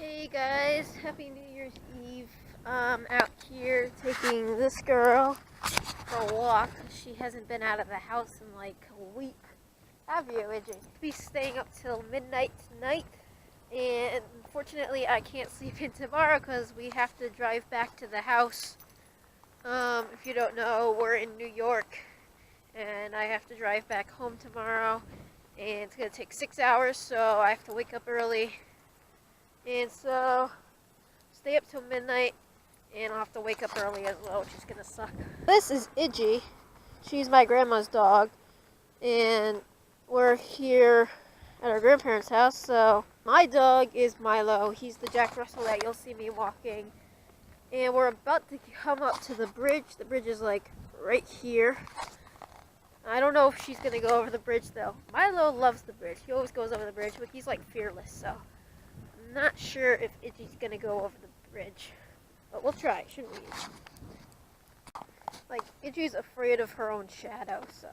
Hey guys, happy New Year's Eve. Out here taking this girl for a walk. She hasn't been out of the house in like a week. Have you, Idji? Be staying up till midnight tonight, and unfortunately I can't sleep in tomorrow because we have to drive back to the house. If you don't know, we're in New York, and I have to drive back home tomorrow, and it's gonna take 6 hours, so I have to wake up early. And so, stay up till midnight, and I'll have to wake up early as well, which is gonna suck. This is Idji. She's my grandma's dog, and we're here at our grandparents' house. So, my dog is Milo. He's the Jack Russell that you'll see me walking. And we're about to come up to the bridge. The bridge is like right here. I don't know if she's gonna go over the bridge though. Milo loves the bridge. He always goes over the bridge, but he's like fearless, so not sure if Idji's gonna go over the bridge, but we'll try, shouldn't we? Like, Idji's afraid of her own shadow, so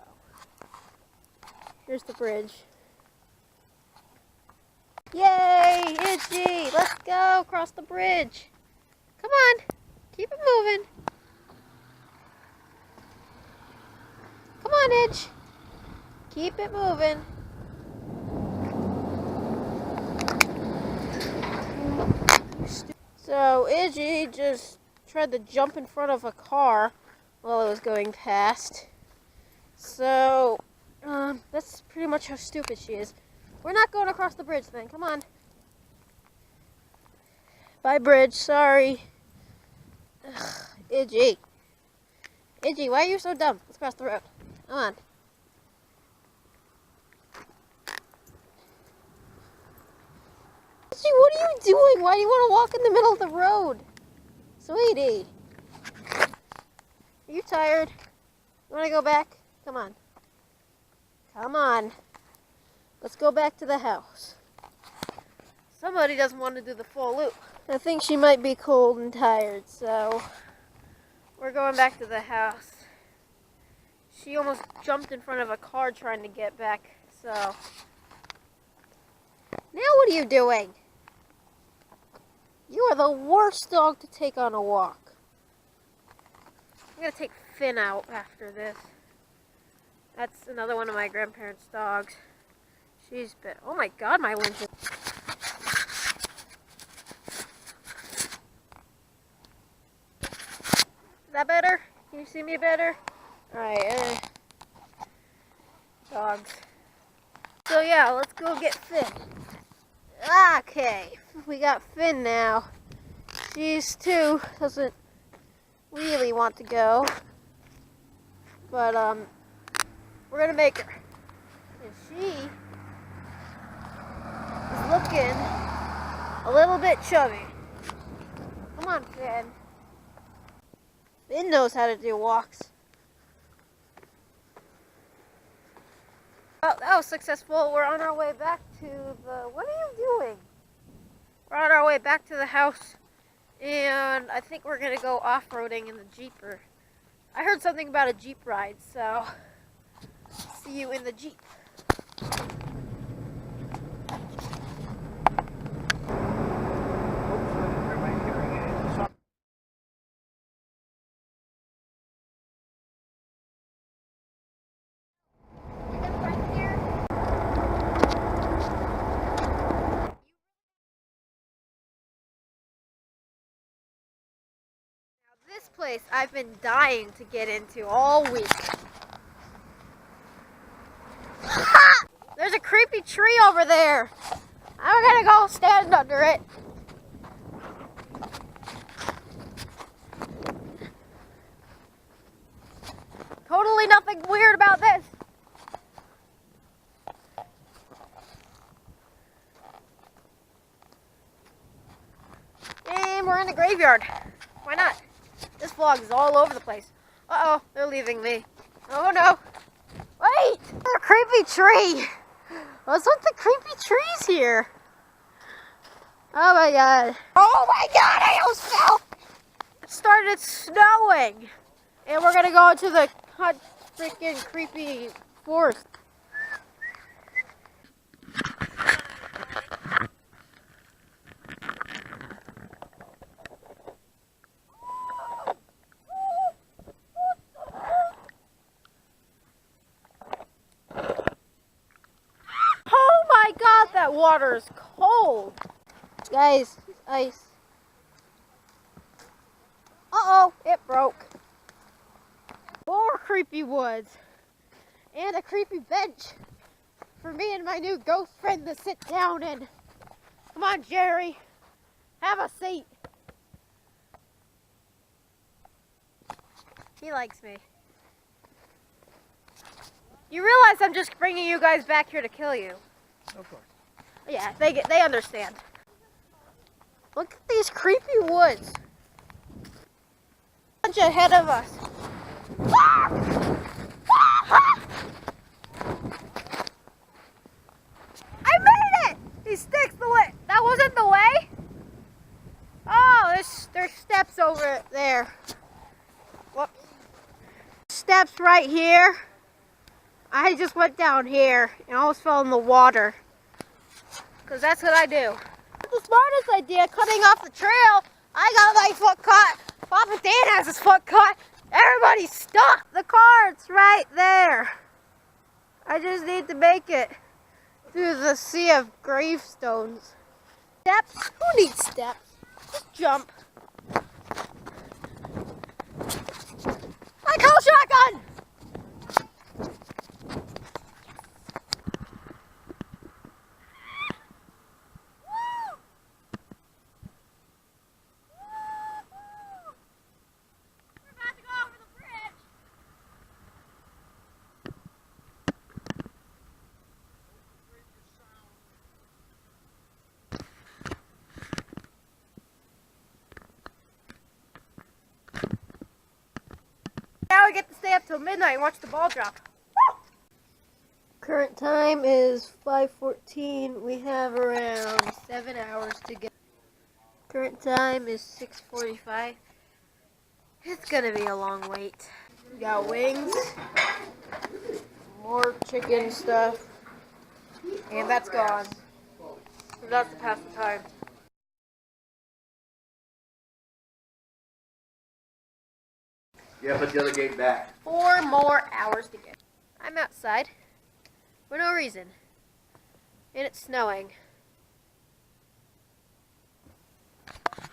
here's the bridge. Yay, Idji! Let's go across the bridge. Come on, keep it moving. Come on, Idj. Keep it moving. So Idji just tried to jump in front of a car while it was going past. So that's pretty much how stupid she is. We're not going across the bridge then. Come on. Bye, bridge. Sorry. Ugh, Idji. Idji, why are you so dumb? Let's cross the road. Come on. What are you doing? Why do you want to walk in the middle of the road? Sweetie. Are you tired? You want to go back? Come on. Come on. Let's go back to the house. Somebody doesn't want to do the full loop. I think she might be cold and tired, so we're going back to the house. She almost jumped in front of a car trying to get back, so now what are you doing? You are the worst dog to take on a walk. I'm going to take Finn out after this. That's another one of my grandparents' dogs. She's been... Oh my god, my winch is... Is that better? Can you see me better? Alright, dogs. So yeah, let's go get Finn. Okay, we got Finn now. She's two, doesn't really want to go, but we're gonna make her. And she is looking a little bit chubby. Come on, Finn. Finn knows how to do walks. Oh, that was successful. We're on our way back to the... What are you doing? We're on our way back to the house, and I think we're going to go off-roading in the Jeeper. I heard something about a Jeep ride, so see you in the Jeep. This place I've been dying to get into all week. There's a creepy tree over there. I'm gonna go stand under it. Totally nothing weird about this. And we're in the graveyard. Why not? This vlog is all over the place. Uh-oh, they're leaving me. Oh no. Wait! A creepy tree! What's with the creepy trees here? Oh my god. Oh my god, I almost fell! It started snowing! And we're gonna go into the hot freaking creepy forest. water is cold. Guys, ice. Uh-oh, it broke. More creepy woods. And a creepy bench for me and my new ghost friend to sit down in. Come on, Jerry. Have a seat. He likes me. You realize I'm just bringing you guys back here to kill you? Of course. Yeah, they understand. Look at these creepy woods. Bunch ahead of us. I made it! These sticks the way. That wasn't the way? Oh, there's steps over there. Whoops. Steps right here. I just went down here and almost fell in the water. Because that's what I do. The smartest idea, cutting off the trail. I got my foot caught. Papa Dan has his foot caught. Everybody's stuck. The cart's right there. I just need to make it through the sea of gravestones. Steps? Who needs steps? Just jump. I call shotgun! Now we get to stay up till midnight and watch the ball drop. Woo! Current time is 5:14. We have around 7 hours to get. Current time is 6:45. It's gonna be a long wait. We got wings, more chicken stuff, and that's gone. And that's to pass the time. Yeah, put the other gate back. 4 more hours to get. I'm outside for no reason. And it's snowing.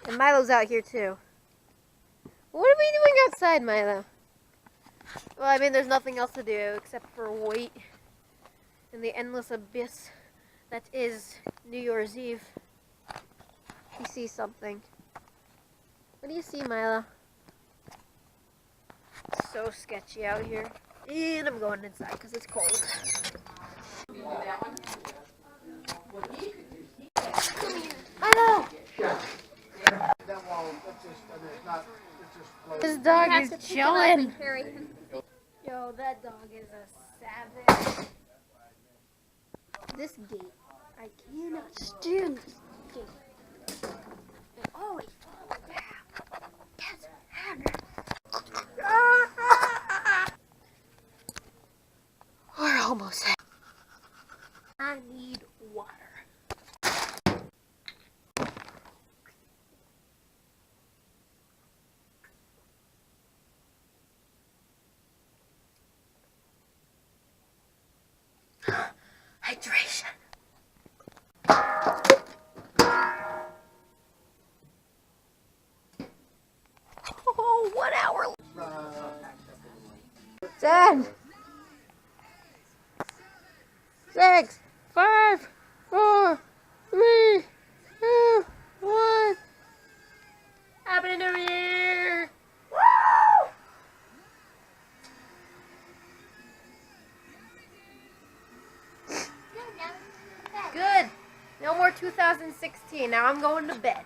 And Milo's out here too. What are we doing outside, Milo? Well, I mean, there's nothing else to do except for wait in the endless abyss that is New Year's Eve. You see something. What do you see, Milo? So sketchy out here. And I'm going inside because it's cold. I know. This dog is chilling. Yo, that dog is a savage. This gate, I cannot stand this gate. It always falls down. Yes, Hannah. We're almost there. I need water. Hydration. Oh, 1 hour. 10, 6, 5, 4, 3, 2, 1. Happy New Year! Woo! Good. No more 2016. Now I'm going to bed.